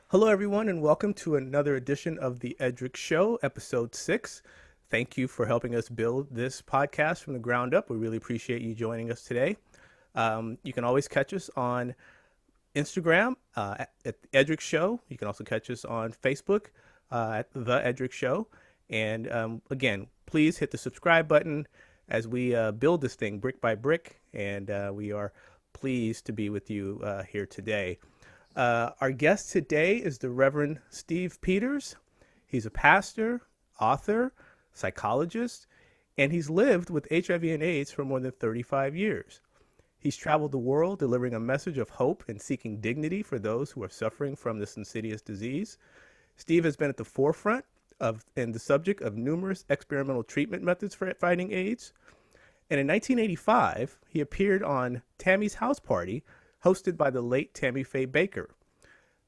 Hello, everyone, and welcome to another edition of the Eddrick Show, episode 6. Thank you for helping us build this podcast from the ground up. We really appreciate you joining us today. You can always catch us on Instagram at the Eddrick Show. You can also catch us on Facebook at the Eddrick Show. And again, please hit the subscribe button as we build this thing brick by brick. And we are pleased to be with you here today. Our guest today is the Reverend Steve Pieters. He's a pastor, author, psychologist, and he's lived with HIV and AIDS for more than 35 years. He's traveled the world delivering a message of hope and seeking dignity for those who are suffering from this insidious disease. Steve has been at the forefront of and the subject of numerous experimental treatment methods for fighting AIDS. And in 1985, he appeared on Tammy's House Party, hosted by the late Tammy Faye Baker.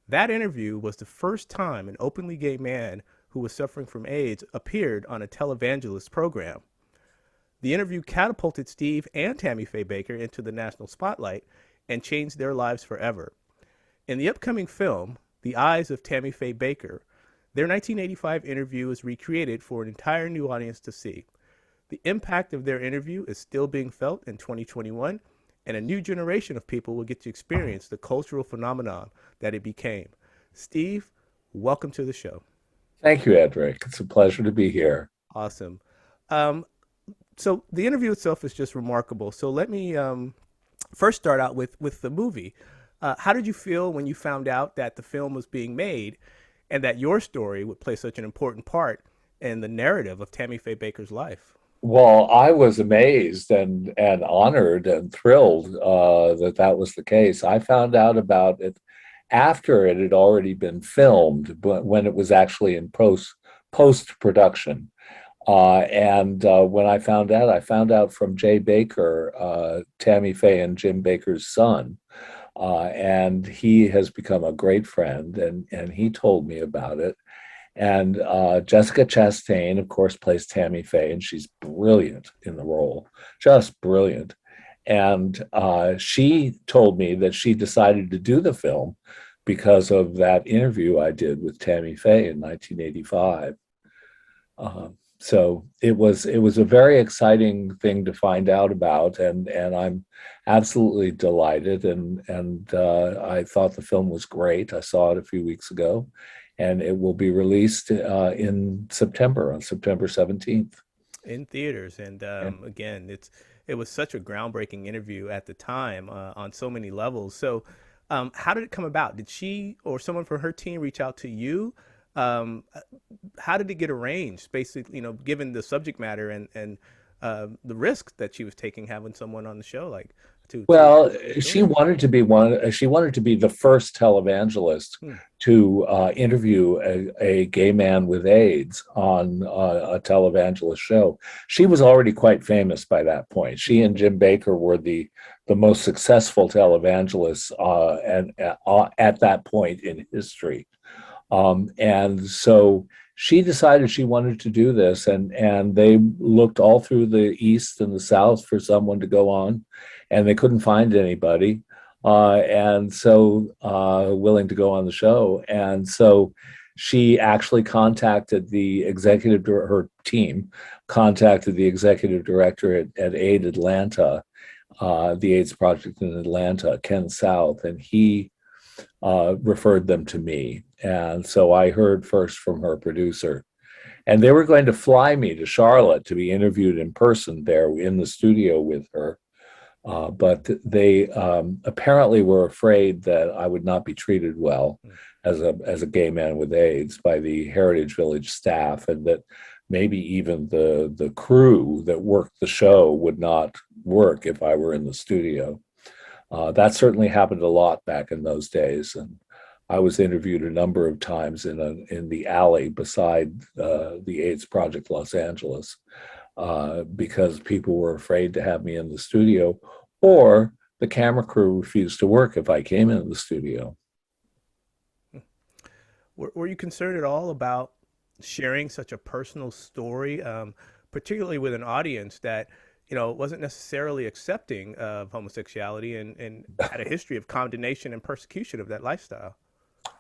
That interview was the first time an openly gay man who was suffering from AIDS appeared on a televangelist program. The interview catapulted Steve and Tammy Faye Baker into the national spotlight and changed their lives forever. In the upcoming film, The Eyes of Tammy Faye Baker, their 1985 interview is recreated for an entire new audience to see. The impact of their interview is still being felt in 2021, and a new generation of people will get to experience the cultural phenomenon that it became. Steve, welcome to the show. Thank you, Eddrick. It's a pleasure to be here. Awesome. Um, so the interview itself is just remarkable. So let me first start out with the movie. How did you feel when you found out that the film was being made and that your story would play such an important part in the narrative of Tammy Faye Baker's life? Well, I was amazed and honored and thrilled that was the case. I found out about it after it had already been filmed, but when it was actually in post production. And when I found out from Jay Baker, Tammy Faye and Jim Baker's son. And he has become a great friend, and he told me about it. And Jessica Chastain, of course, plays Tammy Faye, and she's brilliant in the role, just brilliant. And she told me that she decided to do the film because of that interview I did with Tammy Faye in 1985. So it was a very exciting thing to find out about, and I'm absolutely delighted. And I thought the film was great. I saw it a few weeks ago, and it will be released in September, on September 17th. In theaters. And Yeah. again, it was such a groundbreaking interview at the time on so many levels. So, how did it come about? Did she or someone from her team reach out to you? Um, uh, how did it get arranged? Basically, given the subject matter and the risk that she was taking having someone on the show, like to Well, tell the she story. wanted to be one. She wanted to be the first televangelist Hmm. to interview a gay man with AIDS on a televangelist show. She was already quite famous by that point. She and Jim Baker were the most successful televangelists and at that point in history. And so she decided she wanted to do this, and they looked all through the East and the South for someone to go on, and they couldn't find anybody. And so willing to go on the show. And so she actually contacted her team contacted the executive director at AIDS Atlanta, the AIDS Project in Atlanta, Ken South, and he referred them to me. And so I heard first from her producer. And they were going to fly me to Charlotte to be interviewed in person there in the studio with her. But they apparently were afraid that I would not be treated well as a gay man with AIDS by the Heritage Village staff, and that maybe even the crew that worked the show would not work if I were in the studio. That certainly happened a lot back in those days, and I was interviewed a number of times in the alley beside the AIDS Project Los Angeles because people were afraid to have me in the studio, or the camera crew refused to work if I came in the studio. Were you concerned at all about sharing such a personal story, particularly with an audience that wasn't necessarily accepting of homosexuality and had a history of condemnation and persecution of that lifestyle?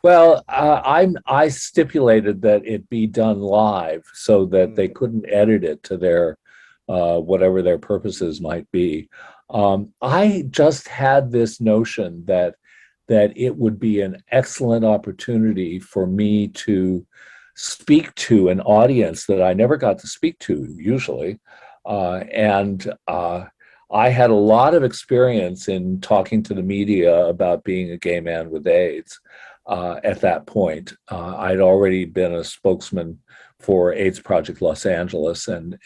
Well, I stipulated that it be done live so that they Mm, couldn't edit it to their whatever their purposes might be. I just had this notion that it would be an excellent opportunity for me to speak to an audience that I never got to speak to usually, and I had a lot of experience in talking to the media about being a gay man with AIDS. At that point, I'd already been a spokesman for AIDS Project Los Angeles and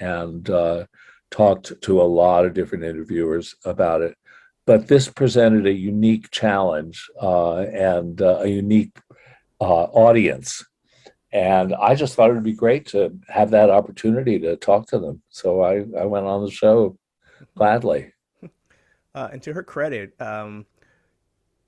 talked to a lot of different interviewers about it. But this presented a unique challenge and a unique audience. And I just thought it would be great to have that opportunity to talk to them. So I went on the show gladly. and to her credit,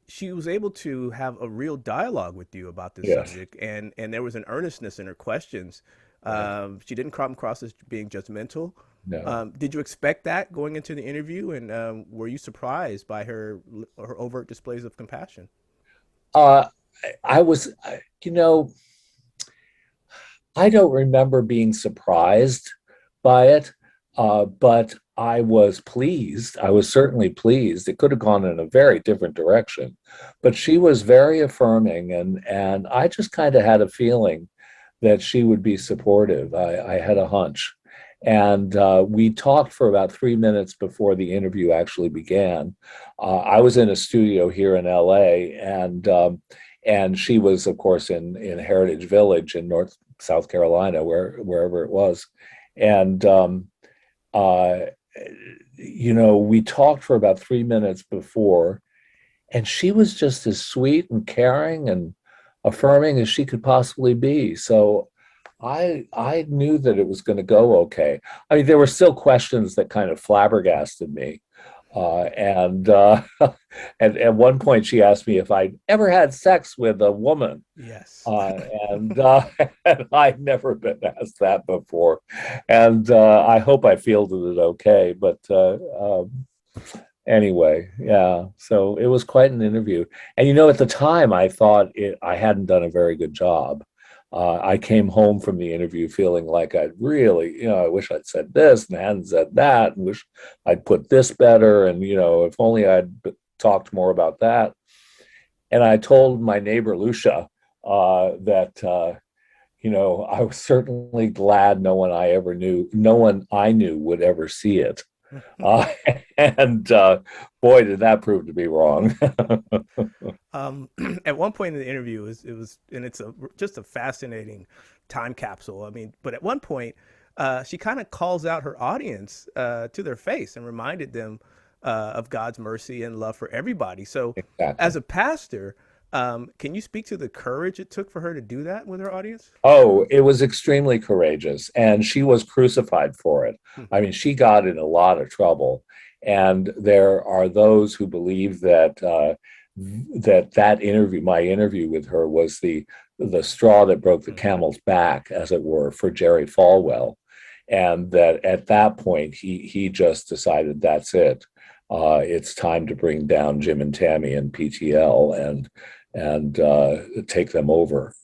she was able to have a real dialogue with you about this Yes. subject, and there was an earnestness in her questions. Right. She didn't come across as being judgmental. No. Did you expect that going into the interview, and were you surprised by her overt displays of compassion? Uh, I was, you know, I don't remember being surprised by it, but I was pleased. I was certainly pleased. It could have gone in a very different direction, but she was very affirming, and I just kind of had a feeling that she would be supportive. I had a hunch, and we talked for about 3 minutes before the interview actually began. I was in a studio here in LA, and she was, of course, in Heritage Village in North South Carolina, wherever it was, and uh, we talked for about 3 minutes before, and she was just as sweet and caring and affirming as she could possibly be. So I knew that it was going to go okay. I mean, there were still questions that kind of flabbergasted me. And and at one point she asked me if I'd ever had sex with a woman. Yes. Uh, and, and I'd never been asked that before. And I hope I fielded it okay. But anyway, yeah. So it was quite an interview. And at the time, I hadn't done a very good job. I came home from the interview feeling like I'd really, I wish I'd said this and hadn't said that, and wish I'd put this better. And, if only I'd talked more about that. And I told my neighbor, Lucia, that I was certainly glad no one I knew would ever see it. Uh, and boy, did that prove to be wrong. um, at one point in the interview, and it's just a fascinating time capsule. I mean, but at one point, she kind of calls out her audience to their face and reminded them of God's mercy and love for everybody. So, as Exactly. a pastor, can you speak to the courage it took for her to do that with her audience? Oh, it was extremely courageous, and she was crucified for it. Hmm. I mean, she got in a lot of trouble, and there are those who believe that interview, my interview with her, was the straw that broke the Hmm. camel's back, as it were, for Jerry Falwell, and that at that point he just decided that's it. It's time to bring down Jim and Tammy and PTL and take them over,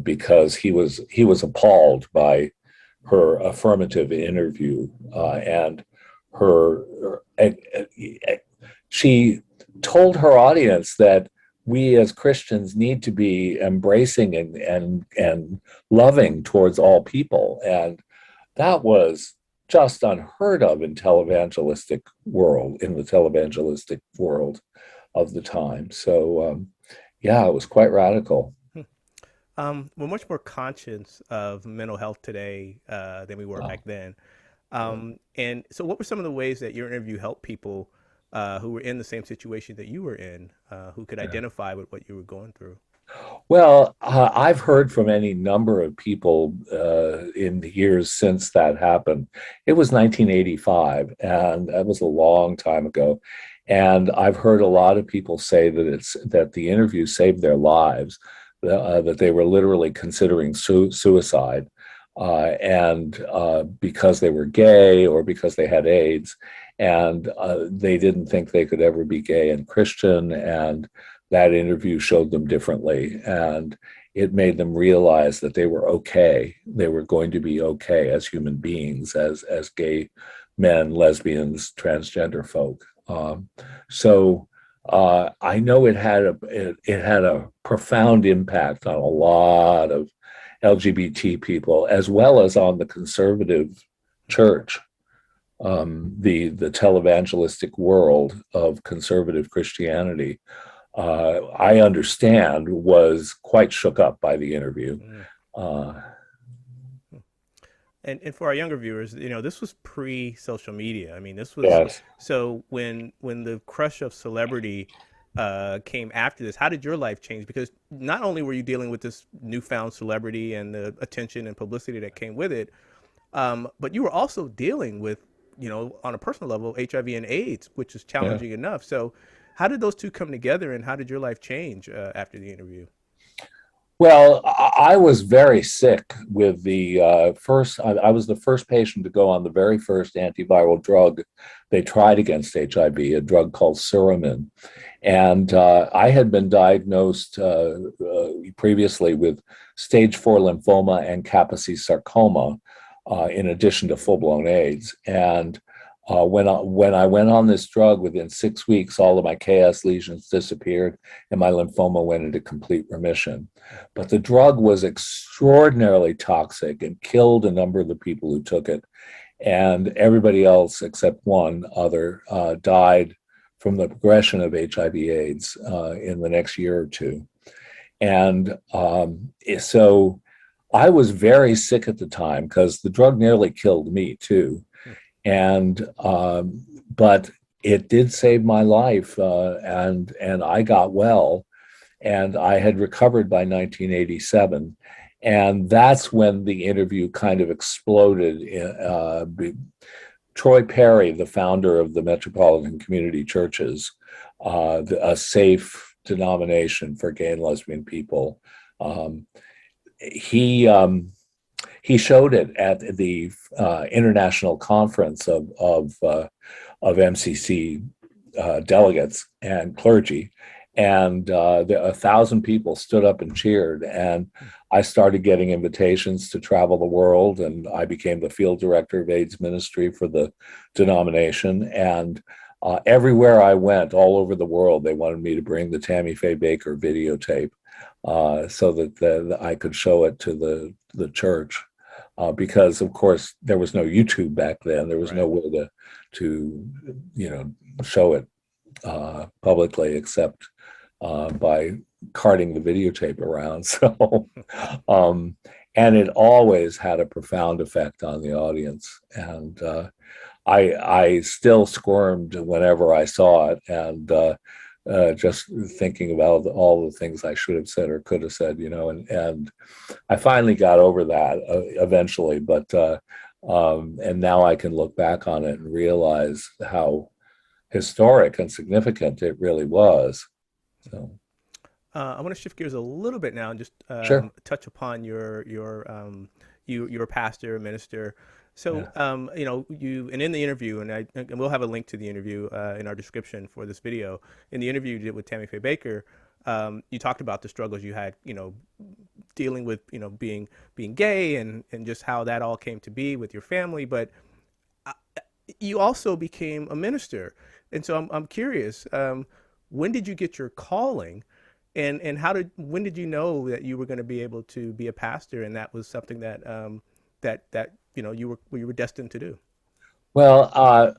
because he was appalled by her affirmative interview, and her she told her audience that we as Christians need to be embracing and loving towards all people, and that was just unheard of in the televangelistic world of the time. So yeah, it was quite radical. We're much more conscious of mental health today than we were Wow. back then. And so, what were some of the ways that your interview helped people who were in the same situation that you were in, who could Yeah. identify with what you were going through? Well, I've heard from any number of people in the years since that happened. It was 1985, and that was a long time ago. And I've heard a lot of people say that the interview saved their lives, that they were literally considering suicide, and because they were gay or because they had AIDS, and they didn't think they could ever be gay and Christian, and that interview showed them differently, and it made them realize that they were okay. They were going to be okay as human beings, as gay men, lesbians, transgender folk. I know it had a profound impact on a lot of LGBT people, as well as on the conservative church, the televangelistic world of conservative Christianity. I understand was quite shook up by the interview. Mm. Uh, And for our younger viewers, this was pre-social media. I mean, this was yes. so when the crush of celebrity came after this. How did your life change? Because not only were you dealing with this newfound celebrity and the attention and publicity that came with it, but you were also dealing with, on a personal level, HIV and AIDS, which is Yeah. challenging enough. So, how did those two come together, and how did your life change after the interview? Well, I was very sick with the first. I was the first patient to go on the very first antiviral drug they tried against HIV, a drug called Suramin. And I had been diagnosed previously with stage 4 lymphoma and Kaposi sarcoma, in addition to full-blown AIDS. And when I went on this drug, within 6 weeks, all of my KS lesions disappeared and my lymphoma went into complete remission. But the drug was extraordinarily toxic and killed a number of the people who took it. And everybody else, except one other, died from the progression of HIV/AIDS in the next year or two. And so I was very sick at the time because the drug nearly killed me too. And but it did save my life, and I got well, and I had recovered by 1987. And that's when the interview kind of exploded. Troy Perry, the founder of the Metropolitan Community Churches, a safe denomination for gay and lesbian people, um, he he showed it at the international conference of MCC delegates and clergy, and 1,000 people stood up and cheered. And I started getting invitations to travel the world, and I became the field director of AIDS ministry for the denomination. And everywhere I went, all over the world, they wanted me to bring the Tammy Faye Baker videotape so that I could show it to the church. Because of course there was no YouTube back then. There was Right. no way to show it publicly except by carting the videotape around. So, and it always had a profound effect on the audience. And I still squirmed whenever I saw it, and just thinking about all the things I should have said or could have said, and I finally got over that eventually, but and now I can look back on it and realize how historic and significant it really was. So, I want to shift gears a little bit now and just sure. touch upon you're a pastor, a minister. So Yeah. you and in the interview, and we'll have a link to the interview in our description for this video. In the interview you did with Tammy Faye Baker, you talked about the struggles you had, dealing with being gay and just how that all came to be with your family. But uh, you also became a minister, and so I'm curious. When did you get your calling? And when did you know that you were going to be able to be a pastor, and that was something that that you were destined to do? Well,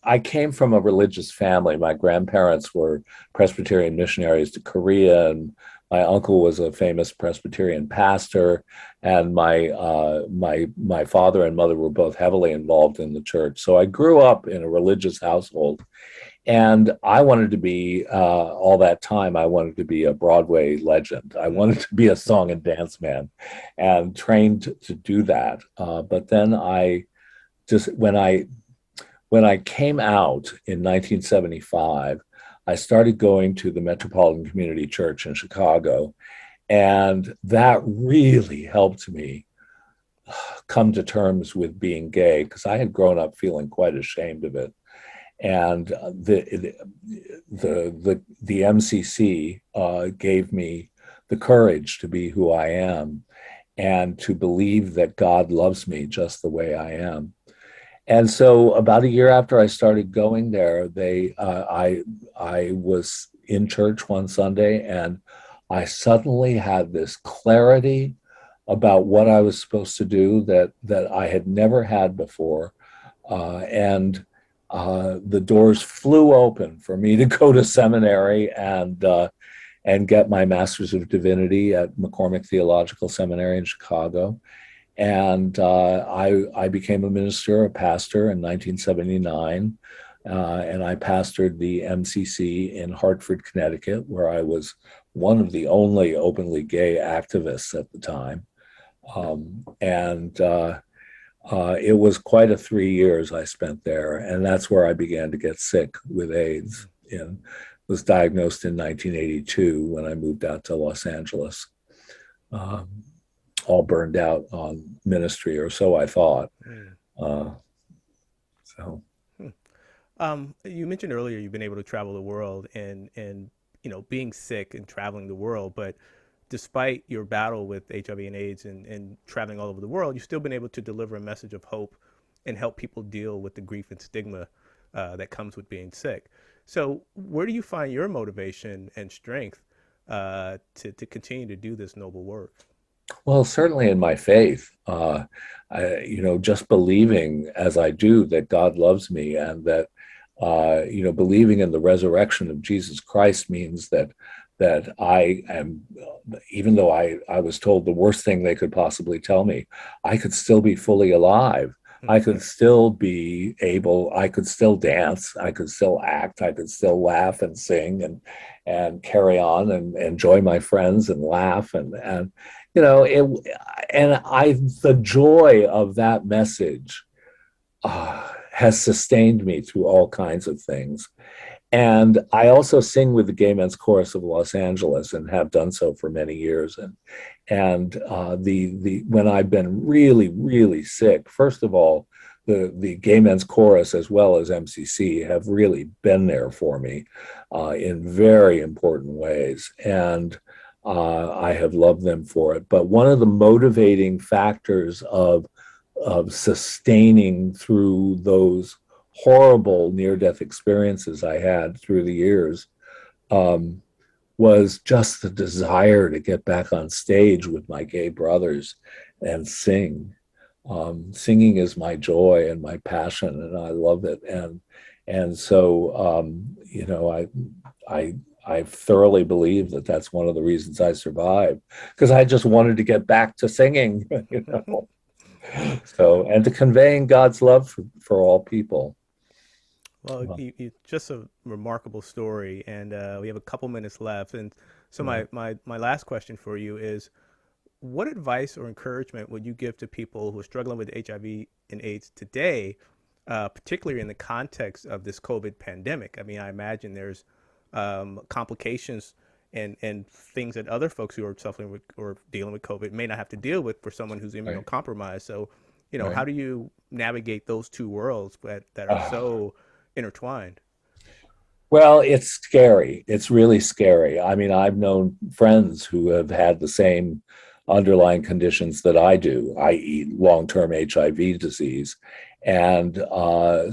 I came from a religious family. My grandparents were Presbyterian missionaries to Korea, and my uncle was a famous Presbyterian pastor. And my father and mother were both heavily involved in the church. So I grew up in a religious household, and I wanted to be all that time. I wanted to be a Broadway legend. I wanted to be a song and dance man, and trained to do that. But then I just when I came out in 1975, I started going to the Metropolitan Community Church in Chicago, and that really helped me come to terms with being gay, because I had grown up feeling quite ashamed of it. And the MCC gave me the courage to be who I am and to believe that God loves me just the way I am. And so, about a year after I started going there, I was in church one Sunday, and I suddenly had this clarity about what I was supposed to do that I had never had before, and the doors flew open for me to go to seminary and get my Master's of Divinity at McCormick Theological Seminary in Chicago. And I became a minister, a pastor in 1979. And I pastored the MCC in Hartford, Connecticut, where I was one of the only openly gay activists at the time. It was quite a 3 years I spent there. And that's where I began to get sick with AIDS. And was diagnosed in 1982 when I moved out to Los Angeles. All burned out on ministry, or so I thought. Uh, so, You mentioned earlier you've been able to travel the world and being sick and traveling the world, but despite your battle with HIV and AIDS and traveling all over the world, you've still been able to deliver a message of hope and help people deal with the grief and stigma that comes with being sick. So, where do you find your motivation and strength to continue to do this noble work? well, certainly in my faith, just believing as I do that God loves me and that, believing in the resurrection of Jesus Christ means that I am, even though I was told the worst thing they could possibly tell me, I could still be fully alive. I could still be able, I could still dance, I could still act, I could still laugh and sing and carry on and enjoy my friends and laugh and you know it and I the joy of that message has sustained me through all kinds of things. And I also sing with the Gay Men's Chorus of Los Angeles and have done so for many years. And the when I've been really, really sick, first of all, the Gay Men's Chorus as well as MCC have really been there for me in very important ways. And I have loved them for it. But one of the motivating factors of sustaining through those horrible near-death experiences I had through the years um, was just the desire to get back on stage with my gay brothers and sing. Singing is my joy and my passion, and I love it. And so I thoroughly believe that that's one of the reasons I survived, because I just wanted to get back to singing, So, and to conveying God's love for all people. Well, just a remarkable story, and we have a couple minutes left. And so, Yeah. my last question for you is, what advice or encouragement would you give to people who are struggling with HIV and AIDS today, particularly in the context of this COVID pandemic? I mean, I imagine there's complications and things that other folks who are suffering with or dealing with COVID may not have to deal with for someone who's Right, immunocompromised. So, right. how do you navigate those two worlds that are Uh, so intertwined? well, it's scary. It's really scary. I mean, I've known friends who have had the same underlying conditions that I do, i.e., long-term HIV disease, and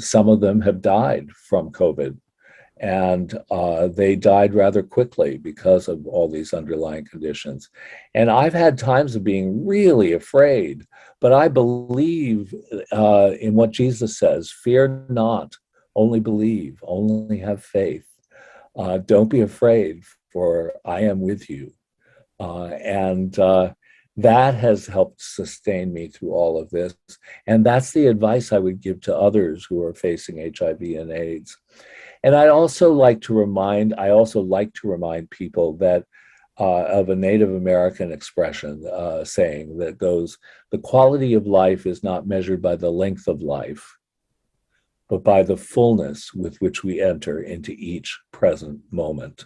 some of them have died from COVID. And they died rather quickly because of all these underlying conditions. And I've had times of being really afraid, but I believe in what Jesus says: fear not, only believe, only have faith. Don't be afraid, for I am with you. And that has helped sustain me through all of this. And that's the advice I would give to others who are facing HIV and AIDS. And I also like to remind people that of a Native American expression saying that goes, the quality of life is not measured by the length of life, but by the fullness with which we enter into each present moment.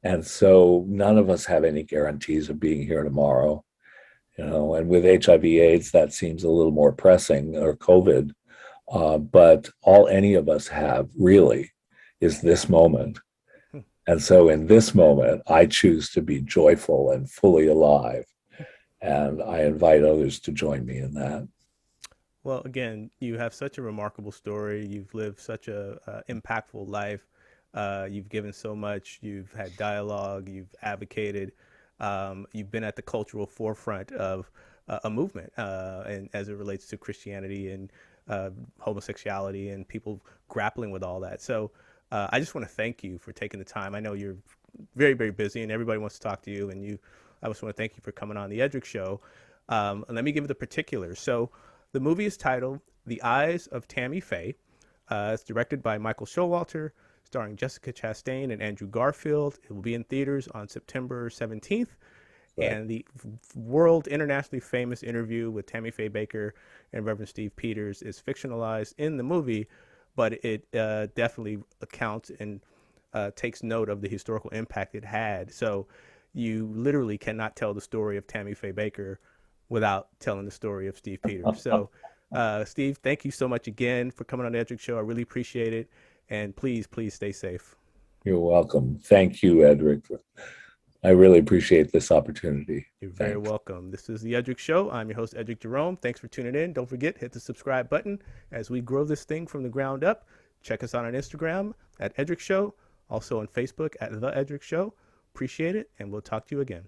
And so none of us have any guarantees of being here tomorrow, and with HIV AIDS, that seems a little more pressing, or COVID. But all any of us have really is this moment. And so in this moment, I choose to be joyful and fully alive. And I invite others to join me in that. Well, again, you have such a remarkable story. You've lived such a impactful life. You've given so much. You've had dialogue. You've advocated. You've been at the cultural forefront of a movement, and as it relates to Christianity and homosexuality and people grappling with all that. So, I just want to thank you for taking the time. I know you're very, very busy, and everybody wants to talk to you. And you, I just want to thank you for coming on the Eddrick Show. And let me give you the particulars. So, the movie is titled The Eyes of Tammy Faye. It's directed by Michael Showalter, starring Jessica Chastain and Andrew Garfield. It will be in theaters on September 17th. Right. And the world internationally famous interview with Tammy Faye Baker and Reverend Steve Pieters is fictionalized in the movie, but it definitely accounts and takes note of the historical impact it had. So you literally cannot tell the story of Tammy Faye Baker without telling the story of Steve Pieters. So, Steve, thank you so much again for coming on the Eddrick Show. I really appreciate it. And please, please stay safe. You're welcome. Thank you, Eddrick. I really appreciate this opportunity. You're very Thanks. welcome. This is the Eddrick Show. I'm your host, Eddrick Jerome. Thanks for tuning in. Don't forget, hit the subscribe button as we grow this thing from the ground up. Check us out on Instagram at Eddrick Show, also on Facebook at The Eddrick Show. Appreciate it, and we'll talk to you again.